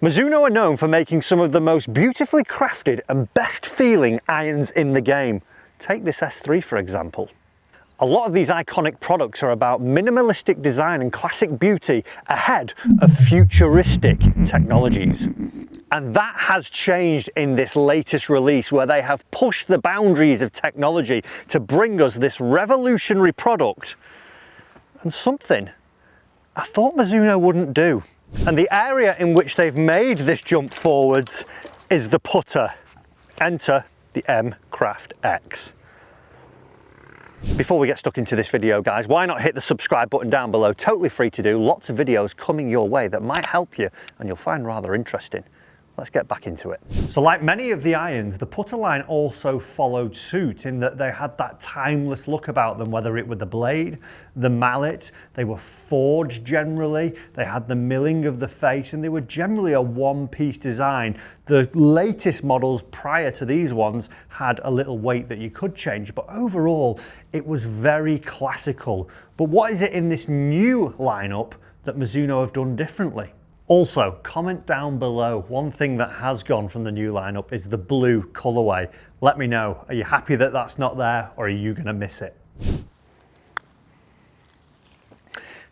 Mizuno are known for making some of the most beautifully crafted and best feeling irons in the game. Take this S3 for example. A lot of these iconic products are about minimalistic design and classic beauty ahead of futuristic technologies. And that has changed in this latest release, where they have pushed the boundaries of technology to bring us this revolutionary product and something I thought Mizuno wouldn't do. And the area in which they've made this jump forwards is the putter. Enter the M Craft X. Before we get stuck into this video, guys, why not hit the subscribe button down below? Totally free to do. Lots of videos coming your way that might help you and you'll find rather interesting. Let's get back into it. So like many of the irons, the putter line also followed suit in that they had that timeless look about them, whether it were the blade, the mallet, they were forged generally, they had the milling of the face, and they were generally a one-piece design. The latest models prior to these ones had a little weight that you could change, but overall it was very classical. But what is it in this new lineup that Mizuno have done differently? Also, comment down below. One thing that has gone from the new lineup is the blue colorway. Let me know, are you happy that that's not there, or are you going to miss it?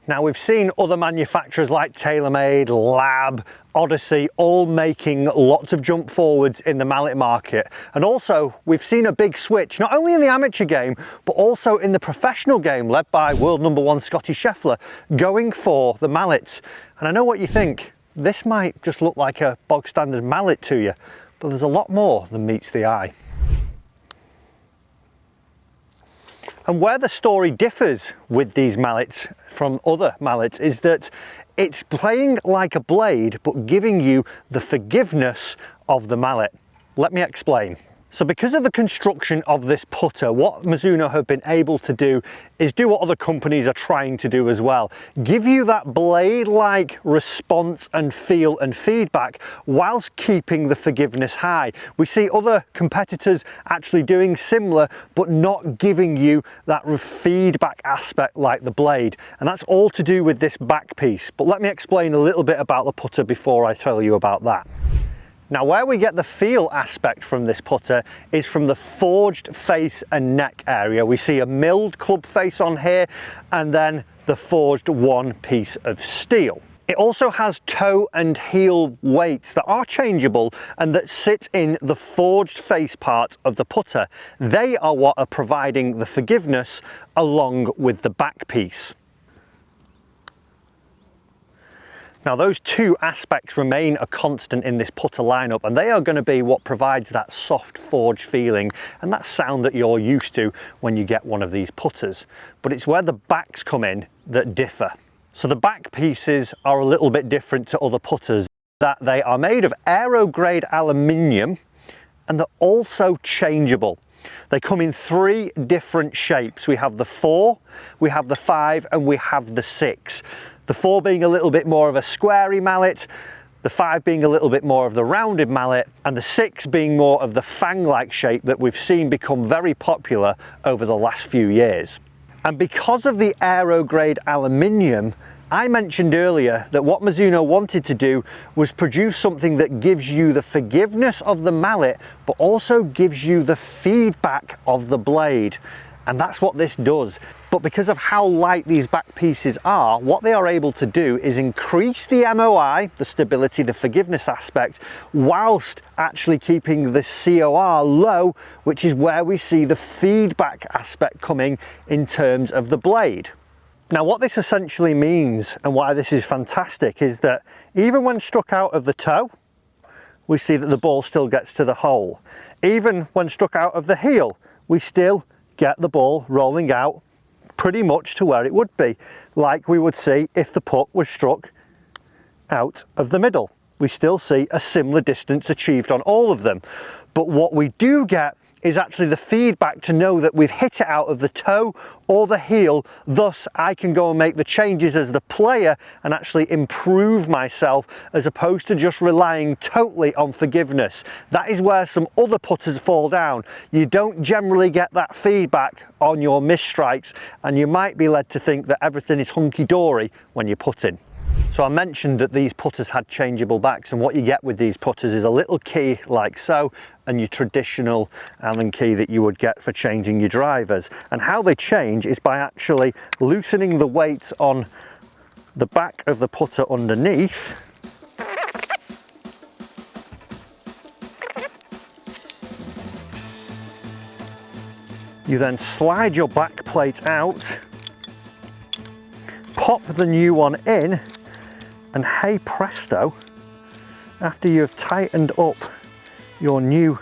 Now, we've seen other manufacturers like TaylorMade, Lab, Odyssey, all making lots of jump forwards in the mallet market. And also, we've seen a big switch, not only in the amateur game, but also in the professional game, led by world #1 Scotty Scheffler, going for the mallets. And I know what you think. This might just look like a bog standard mallet to you, but there's a lot more than meets the eye. And where the story differs with these mallets from other mallets is that it's playing like a blade, but giving you the forgiveness of the mallet. Let me explain. So because of the construction of this putter, what Mizuno have been able to do is do what other companies are trying to do as well. Give you that blade-like response and feel and feedback whilst keeping the forgiveness high. We see other competitors actually doing similar, but not giving you that feedback aspect like the blade. And that's all to do with this back piece. But let me explain a little bit about the putter before I tell you about that. Now, where we get the feel aspect from this putter is from the forged face and neck area. We see a milled club face on here and then the forged one piece of steel. It also has toe and heel weights that are changeable and that sit in the forged face part of the putter. They are what are providing the forgiveness along with the back piece. Now, those two aspects remain a constant in this putter lineup, and they are going to be what provides that soft forge feeling and that sound that you're used to when you get one of these putters. But it's where the backs come in that differ. So the back pieces are a little bit different to other putters, that they are made of aero grade aluminium and they're also changeable. They come in 3 different shapes. We have the 4, we have the 5, and we have the 6. The 4 being a little bit more of a squarey mallet, the 5 being a little bit more of the rounded mallet, and the 6 being more of the fang-like shape that we've seen become very popular over the last few years. And because of the aero-grade aluminium, I mentioned earlier that what Mizuno wanted to do was produce something that gives you the forgiveness of the mallet, but also gives you the feedback of the blade. And that's what this does. But because of how light these back pieces are, what they are able to do is increase the MOI, the stability, the forgiveness aspect, whilst actually keeping the COR low, which is where we see the feedback aspect coming in terms of the blade. Now, what this essentially means and why this is fantastic is that even when struck out of the toe, we see that the ball still gets to the hole. Even when struck out of the heel, we still get the ball rolling out pretty much to where it would be, like we would see if the puck was struck out of the middle. We still see a similar distance achieved on all of them. But what we do get is actually the feedback to know that we've hit it out of the toe or the heel. Thus, I can go and make the changes as the player and actually improve myself, as opposed to just relying totally on forgiveness. That is where some other putters fall down. You don't generally get that feedback on your missed strikes, and you might be led to think that everything is hunky-dory when you're putting. So I mentioned that these putters had changeable backs, and what you get with these putters is a little key like so, and your traditional Allen key that you would get for changing your drivers. And how they change is by actually loosening the weight on the back of the putter underneath. You then slide your back plate out, pop the new one in, and hey presto, after you've tightened up your new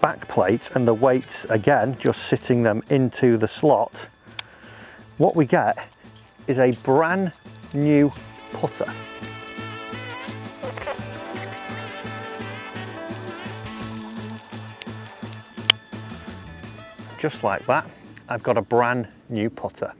back plate and the weights again, just sitting them into the slot, what we get is a brand new putter. Just like that, I've got a brand new putter.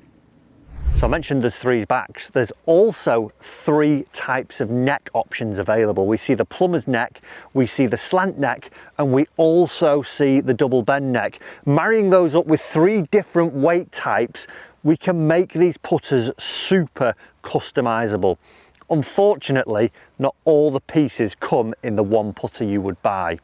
So I mentioned there's 3 backs. There's also 3 types of neck options available. We see the plumber's neck, we see the slant neck, and we also see the double bend neck. Marrying those up with 3 different weight types, we can make these putters super customizable. Unfortunately, not all the pieces come in the one putter you would buy.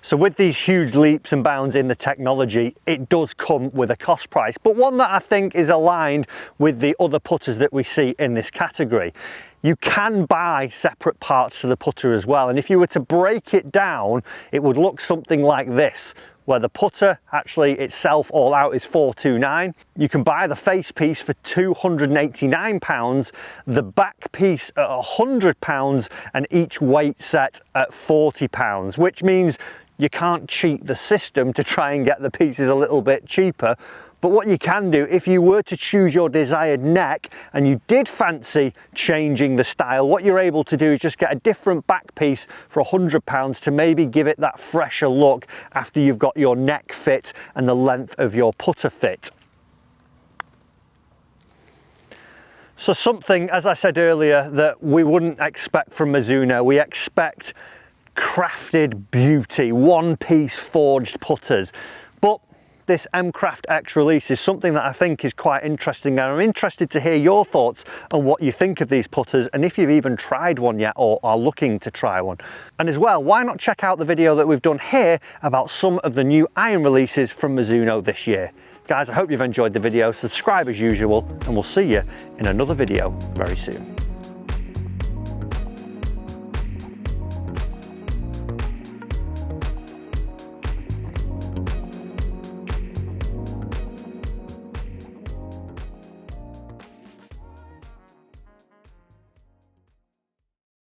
So with these huge leaps and bounds in the technology, it does come with a cost price, but one that I think is aligned with the other putters that we see in this category. You can buy separate parts to the putter as well, and if you were to break it down, it would look something like this, where the putter actually itself all out is $429. You can buy the face piece for £289, the back piece at £100, and each weight set at £40, which means you can't cheat the system to try and get the pieces a little bit cheaper. But what you can do, if you were to choose your desired neck and you did fancy changing the style, what you're able to do is just get a different back piece for £100 to maybe give it that fresher look after you've got your neck fit and the length of your putter fit. So something, as I said earlier, that we wouldn't expect from Mizuno. We expect crafted beauty, one-piece forged putters. But this M-Craft X release is something that I think is quite interesting, and I'm interested to hear your thoughts on what you think of these putters and if you've even tried one yet or are looking to try one. And as well, why not check out the video that we've done here about some of the new iron releases from Mizuno this year. Guys, I hope you've enjoyed the video. Subscribe as usual, and we'll see you in another video very soon.